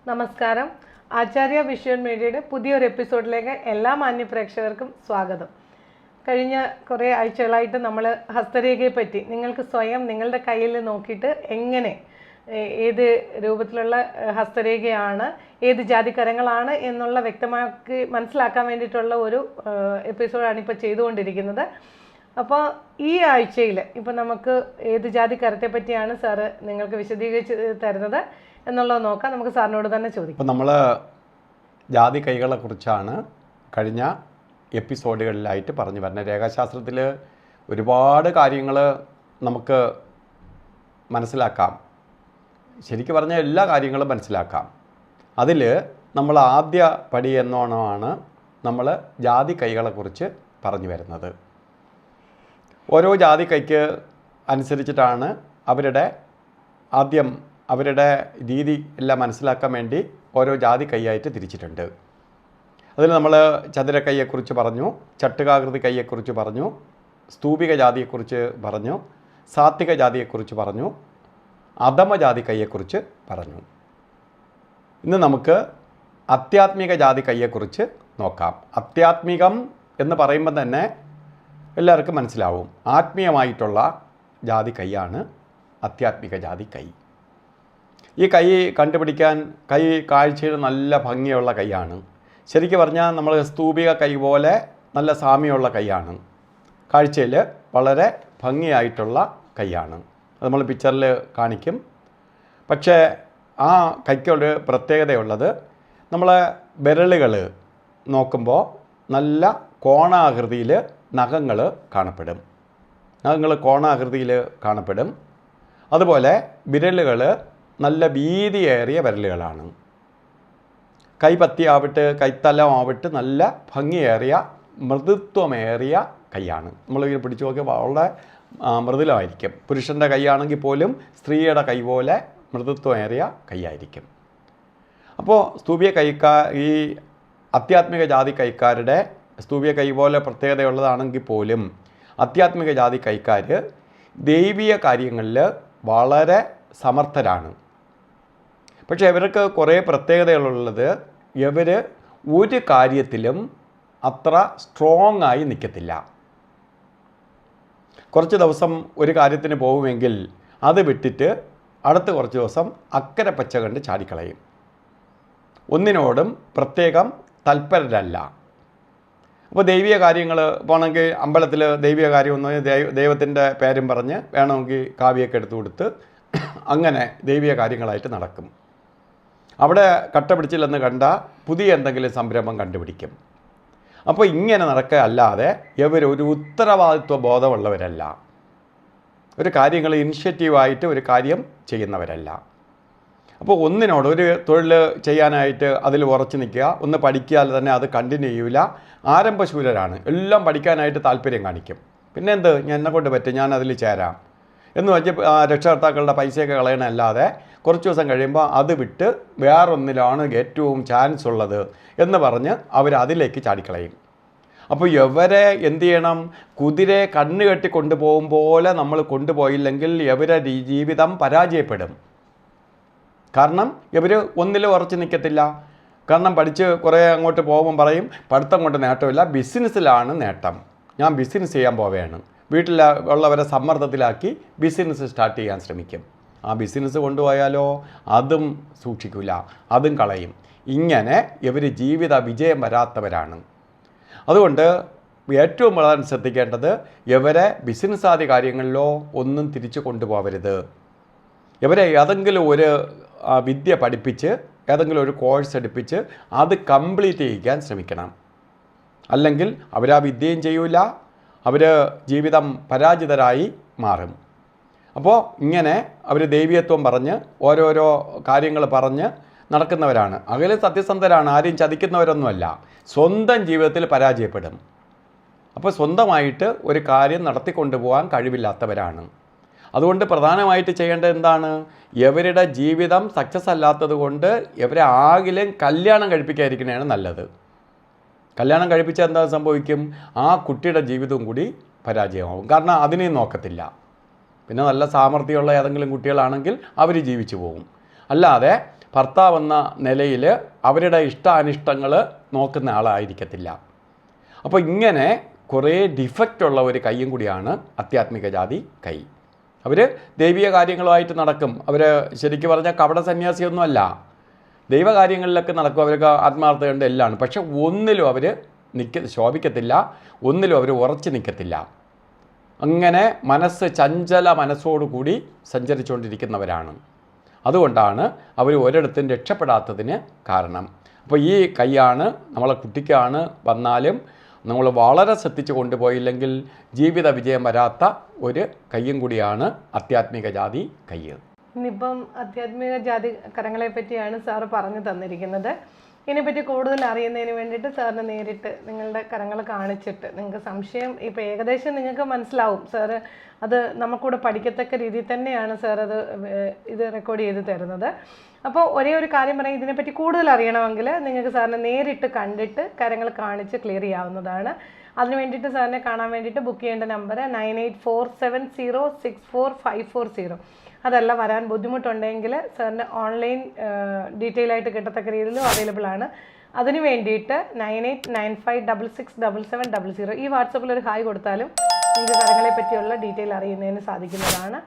നമസ്കാരം. ആചാര്യ വിഷ്വൽ മീഡിയയുടെ പുതിയൊരു എപ്പിസോഡിലേക്ക് എല്ലാ മാന്യ പ്രേക്ഷകർക്കും സ്വാഗതം. കഴിഞ്ഞ കുറേ ആഴ്ചകളായിട്ട് നമ്മൾ ഹസ്തരേഖയെ പറ്റി നിങ്ങൾക്ക് സ്വയം നിങ്ങളുടെ കയ്യിൽ നോക്കിയിട്ട് എങ്ങനെ ഏത് രൂപത്തിലുള്ള ഹസ്തരേഖയാണ്, ഏത് ജാതിക്കരങ്ങളാണ് എന്നുള്ള വ്യക്തമാക്കി മനസ്സിലാക്കാൻ വേണ്ടിയിട്ടുള്ള ഒരു എപ്പിസോഡാണ് ഇപ്പോൾ ചെയ്തുകൊണ്ടിരിക്കുന്നത്. അപ്പോൾ ഈ ആഴ്ചയിൽ ഇപ്പോൾ നമുക്ക് ഏത് ജാതിക്കരത്തെ പറ്റിയാണ് സാറ് നിങ്ങൾക്ക് വിശദീകരിച്ച് തരുന്നത് എന്നുള്ളത് നോക്കാം. നമുക്ക് സാറിനോട് തന്നെ ചോദിക്കാം. ഇപ്പോൾ നമ്മൾ ജാതി കൈകളെ കുറിച്ചാണ് കഴിഞ്ഞ എപ്പിസോഡുകളിലായിട്ട് പറഞ്ഞു വരുന്നത്. രേഖാശാസ്ത്രത്തിൽ ഒരുപാട് കാര്യങ്ങൾ നമുക്ക് മനസ്സിലാക്കാം. ശരിക്കും പറഞ്ഞാൽ എല്ലാ കാര്യങ്ങളും മനസ്സിലാക്കാം. അതിൽ നമ്മൾ ആദ്യ പടി എന്നോണമാണ് നമ്മൾ ജാതി കൈകളെക്കുറിച്ച് പറഞ്ഞു വരുന്നത്. ഓരോ ജാതി കൈക്ക് അനുസരിച്ചിട്ടാണ് അവരുടെ രീതി എല്ലാം മനസ്സിലാക്കാൻ വേണ്ടി ഓരോ ജാതി കൈയായിട്ട് തിരിച്ചിട്ടുണ്ട്. അതിൽ നമ്മൾ ചതുര കൈയെക്കുറിച്ച് പറഞ്ഞു, ചട്ടുകാകൃതി കൈയെക്കുറിച്ച് പറഞ്ഞു, സ്തൂപിക ജാതിയെക്കുറിച്ച് പറഞ്ഞു, സാത്വിക ജാതിയെക്കുറിച്ച് പറഞ്ഞു, അധമ ജാതി കൈയെക്കുറിച്ച് പറഞ്ഞു. ഇന്ന് നമുക്ക് ആധ്യാത്മിക ജാതി കൈയെക്കുറിച്ച് നോക്കാം. ആധ്യാത്മികം എന്ന് പറയുമ്പോൾ തന്നെ എല്ലാവർക്കും മനസ്സിലാവും. ആത്മീയമായിട്ടുള്ള ജാതി കൈയാണ് ആധ്യാത്മിക ജാതി കൈ. ഈ കൈ കണ്ടുപിടിക്കാൻ കൈ കാഴ്ചയിൽ നല്ല ഭംഗിയുള്ള കൈയാണ്. ശരിക്കും പറഞ്ഞാൽ നമ്മൾ സ്തൂപിക കൈ പോലെ നല്ല സാമ്യമുള്ള കൈയാണ്. കാഴ്ചയിൽ വളരെ ഭംഗിയായിട്ടുള്ള കൈയാണ്. അത് നമ്മൾ പിക്ചറിൽ കാണിക്കും. പക്ഷേ ആ കൈക്കൊരു പ്രത്യേകതയുള്ളത്, നമ്മളെ വിരലുകൾ നോക്കുമ്പോൾ നല്ല കോണാകൃതിയിൽ നഖങ്ങൾ കാണപ്പെടും. അതുപോലെ വിരലുകൾ നല്ല വീതിയേറിയ വിരലുകളാണ്. കൈപ്പത്തിയാവട്ടെ കൈത്തലമാവട്ടെ നല്ല ഭംഗിയേറിയ മൃദുത്വമേറിയ കൈയാണ്. നമ്മളിങ്ങനെ പിടിച്ചു നോക്കിയാൽ വളരെ മൃദുലമായിരിക്കും. പുരുഷൻ്റെ കൈയാണെങ്കിൽ പോലും സ്ത്രീയുടെ കൈ പോലെ മൃദുത്വമേറിയ കൈയായിരിക്കും. അപ്പോൾ ഈ ആധ്യാത്മിക ജാതി കൈക്കാരുടെ സ്തൂപിക കൈ പോലെ പ്രത്യേകതയുള്ളതാണെങ്കിൽ പോലും ആധ്യാത്മിക ജാതി കൈക്കാർ ദൈവീയ കാര്യങ്ങളിൽ വളരെ സമർത്ഥരാണ്. പക്ഷേ ഇവർക്ക് കുറേ പ്രത്യേകതകളുള്ളത്, ഇവർ ഒരു കാര്യത്തിലും അത്ര സ്ട്രോങ് ആയി നിൽക്കത്തില്ല. കുറച്ച് ദിവസം ഒരു കാര്യത്തിന് പോകുമെങ്കിൽ അത് വിട്ടിട്ട് അടുത്ത കുറച്ച് ദിവസം അക്കരെ പച്ച കണ്ട് ചാടിക്കളയും. ഒന്നിനോടും പ്രത്യേകം തൽപരരല്ല. അപ്പോൾ ദൈവീയ കാര്യങ്ങൾ പോകണമെങ്കിൽ അമ്പലത്തിൽ ദൈവീയ കാര്യം ഒന്ന് ദൈവത്തിൻ്റെ പേരും പറഞ്ഞ് വേണമെങ്കിൽ കാവ്യമൊക്കെ എടുത്തു കൊടുത്ത് അങ്ങനെ ദൈവീയ കാര്യങ്ങളായിട്ട് നടക്കും. അവിടെ കട്ട പിടിച്ചില്ലെന്ന് കണ്ട പുതിയ എന്തെങ്കിലും സംരംഭം കണ്ടുപിടിക്കും. അപ്പോൾ ഇങ്ങനെ നടക്കുക അല്ലാതെ ഇവരൊരു ഉത്തരവാദിത്വ ബോധമുള്ളവരല്ല. ഒരു കാര്യങ്ങൾ ഇനിഷ്യേറ്റീവായിട്ട് ഒരു കാര്യം ചെയ്യുന്നവരല്ല. അപ്പോൾ ഒന്നിനോട് ഒരു തൊഴിൽ ചെയ്യാനായിട്ട് അതിൽ ഉറച്ചു നിൽക്കുക, ഒന്ന് പഠിക്കാതെ തന്നെ അത് കണ്ടിന്യൂ ചെയ്യില്ല. ആരംഭശൂരരാണ്. എല്ലാം പഠിക്കാനായിട്ട് താല്പര്യം കാണിക്കും. പിന്നെ എന്ത്, എന്നെ കൊണ്ട് പറ്റും, ഞാൻ അതിൽ ചേരാം എന്ന് വെച്ച് രക്ഷകർത്താക്കളുടെ പൈസയൊക്കെ കളയണമല്ലാതെ കുറച്ച് ദിവസം കഴിയുമ്പോൾ അത് വിട്ട് വേറൊന്നിലാണ് ഏറ്റവും ചാൻസ് ഉള്ളത് എന്ന് പറഞ്ഞ് അവരതിലേക്ക് ചാടിക്കളയും. അപ്പോൾ ഇവരെ എന്ത് ചെയ്യണം? കുതിരയെ കണ്ണ് കെട്ടി കൊണ്ടുപോകും പോലെ നമ്മൾ കൊണ്ടുപോയില്ലെങ്കിൽ ഇവരെ ജീവിതം പരാജയപ്പെടും. കാരണം ഇവർ ഒന്നിലും ഉറച്ചു നിൽക്കത്തില്ല. കാരണം പഠിച്ച് കുറേ അങ്ങോട്ട് പോകുമ്പം പറയും പഠിത്തം കൊണ്ട് നേട്ടമില്ല, ബിസിനസ്സിലാണ് നേട്ടം, ഞാൻ ബിസിനസ് ചെയ്യാൻ പോവുകയാണ്. വീട്ടിൽ ഉള്ളവരെ സമ്മർദ്ദത്തിലാക്കി ബിസിനസ് സ്റ്റാർട്ട് ചെയ്യാൻ ശ്രമിക്കും. ആ ബിസിനസ് കൊണ്ടുപോയാലോ അതും സൂക്ഷിക്കില്ല, അതും കളയും. ഇങ്ങനെ ഇവർ ജീവിത വിജയം വരാത്തവരാണ്. അതുകൊണ്ട് ഏറ്റവും പ്രധാനം ശ്രദ്ധിക്കേണ്ടത്, ഇവരെ ബിസിനസ് ആദ്യ കാര്യങ്ങളിലോ ഒന്നും തിരിച്ചു കൊണ്ടുപോകരുത്. ഇവരെ ഏതെങ്കിലും ഒരു വിദ്യ പഠിപ്പിച്ച് ഏതെങ്കിലും ഒരു കോഴ്സ് എടുപ്പിച്ച് അത് കംപ്ലീറ്റ് ചെയ്യിക്കാൻ ശ്രമിക്കണം. അല്ലെങ്കിൽ അവരാ വിദ്യയും ചെയ്യൂല, അവർ ജീവിതം പരാജിതരായി മാറും. അപ്പോൾ ഇങ്ങനെ അവർ ദൈവീയത്വം പറഞ്ഞ് ഓരോരോ കാര്യങ്ങൾ പറഞ്ഞ് നടക്കുന്നവരാണ്. അകലെ സത്യസന്ധരാണ്, ആരെയും ചതിക്കുന്നവരൊന്നുമല്ല. സ്വന്തം ജീവിതത്തിൽ പരാജയപ്പെടും. അപ്പോൾ സ്വന്തമായിട്ട് ഒരു കാര്യം നടത്തിക്കൊണ്ടുപോകാൻ കഴിവില്ലാത്തവരാണ്. അതുകൊണ്ട് പ്രധാനമായിട്ട് ചെയ്യേണ്ടത് എന്താണ്? ഇവരുടെ ജീവിതം സക്സസ് അല്ലാത്തത് കൊണ്ട് ഇവരെ ആകിലും കല്യാണം കഴിപ്പിക്കാതിരിക്കുന്നതാണ് നല്ലത്. കല്യാണം കഴിപ്പിച്ചാൽ എന്താ സംഭവിക്കും? ആ കുട്ടിയുടെ ജീവിതവും കൂടി പരാജയമാവും. കാരണം അതിനെയും നോക്കത്തില്ല. പിന്നെ നല്ല സാമർഥ്യമുള്ള ഏതെങ്കിലും കുട്ടികളാണെങ്കിൽ അവർ ജീവിച്ചു പോകും. അല്ലാതെ ഭർത്താവ് എന്ന നിലയിൽ അവരുടെ ഇഷ്ടാനിഷ്ടങ്ങൾ നോക്കുന്ന ആളായിരിക്കത്തില്ല. അപ്പോൾ ഇങ്ങനെ കുറേ ഡിഫക്റ്റ് ഉള്ള ഒരു കൈയും കൂടിയാണ് ആധ്യാത്മിക ജാതി കൈ. അവർ ദൈവിക കാര്യങ്ങളുമായിട്ട് നടക്കും. അവർ ശരിക്കും പറഞ്ഞാൽ കപട സന്യാസിയൊന്നുമല്ല, ദൈവകാര്യങ്ങളിലൊക്കെ നടക്കും. അവർക്ക് ആത്മാർത്ഥതയുണ്ട് എല്ലാമാണ്. പക്ഷെ ഒന്നിലും അവർ ശോഭിക്കത്തില്ല, ഒന്നിലും അവർ ഉറച്ചു നിൽക്കത്തില്ല. അങ്ങനെ മനസ്സ് ചഞ്ചല മനസ്സോടുകൂടി സഞ്ചരിച്ചുകൊണ്ടിരിക്കുന്നവരാണ്. അതുകൊണ്ടാണ് അവർ ഒരിടത്തും രക്ഷപ്പെടാത്തതിന് കാരണം. അപ്പോൾ ഈ കൈയാണ് നമ്മളെ കുട്ടിക്കാണ് വന്നാലും നമ്മൾ വളരെ ശ്രദ്ധിച്ച് കൊണ്ടുപോയില്ലെങ്കിൽ ജീവിത വിജയം വരാത്ത ഒരു കയ്യും കൂടിയാണ് ആധ്യാത്മിക ജാതി കൈ. ഇന്നിപ്പം ആധ്യാത്മിക ജാതി കരങ്ങളെ പറ്റിയാണ് സാറ് പറഞ്ഞു തന്നിരിക്കുന്നത്. ഇതിനെപ്പറ്റി കൂടുതൽ അറിയുന്നതിന് വേണ്ടിയിട്ട് സാറിന് നേരിട്ട് നിങ്ങളുടെ കരങ്ങൾ കാണിച്ചിട്ട് നിങ്ങൾക്ക് സംശയം ഇപ്പോൾ ഏകദേശം നിങ്ങൾക്ക് മനസ്സിലാവും. സാറ് അത് നമുക്കൂടെ പഠിക്കത്തക്ക രീതിയിൽ തന്നെയാണ് സാർ ഇത് റെക്കോർഡ് ചെയ്ത് തരുന്നത്. അപ്പോൾ ഒരേ ഒരു കാര്യം പറയാം, ഇതിനെപ്പറ്റി കൂടുതൽ അറിയണമെങ്കിൽ നിങ്ങൾക്ക് സാറിനെ നേരിട്ട് കണ്ടിട്ട് കരങ്ങൾ കാണിച്ച് ക്ലിയർ ചെയ്യാവുന്നതാണ്. അതിന് വേണ്ടിയിട്ട് സാറിനെ കാണാൻ വേണ്ടിയിട്ട് ബുക്ക് ചെയ്യേണ്ട നമ്പർ 9847064540. അതല്ല വരാൻ ബുദ്ധിമുട്ടുണ്ടെങ്കിൽ സാറിൻ്റെ ഓൺലൈൻ ഡീറ്റെയിൽ ആയിട്ട് കിട്ടത്തക്ക രീതിയിലും അവൈലബിൾ ആണ്. അതിന് വേണ്ടിയിട്ട് 9895667700 ഈ വാട്സപ്പിൽ ഒരു ഹായ് കൊടുത്താലും നിങ്ങൾക്ക് കരങ്ങളെ പറ്റിയുള്ള ഡീറ്റെയിൽ അറിയുന്നതിന് സാധിക്കുന്നതാണ്.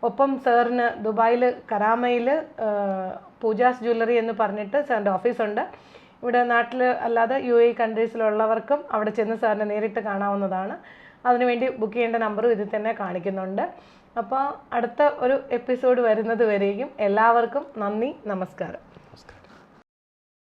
ഒപ്പം സാറിന് ദുബായിൽ കരാമയിൽ പൂജാസ് ജ്വല്ലറി എന്ന് പറഞ്ഞിട്ട് സാറിൻ്റെ ഓഫീസുണ്ട്. ഇവിടെ നാട്ടിൽ അല്ലാതെ UAE കൺട്രീസിലുള്ളവർക്കും അവിടെ ചെന്ന് സാറിനെ നേരിട്ട് കാണാവുന്നതാണ്. അതിനുവേണ്ടി ബുക്ക് ചെയ്യേണ്ട നമ്പറും ഇതിൽ തന്നെ കാണിക്കുന്നുണ്ട്. അപ്പോൾ അടുത്ത ഒരു എപ്പിസോഡ് വരുന്നത് വരെയും എല്ലാവർക്കും നന്ദി, നമസ്കാരം.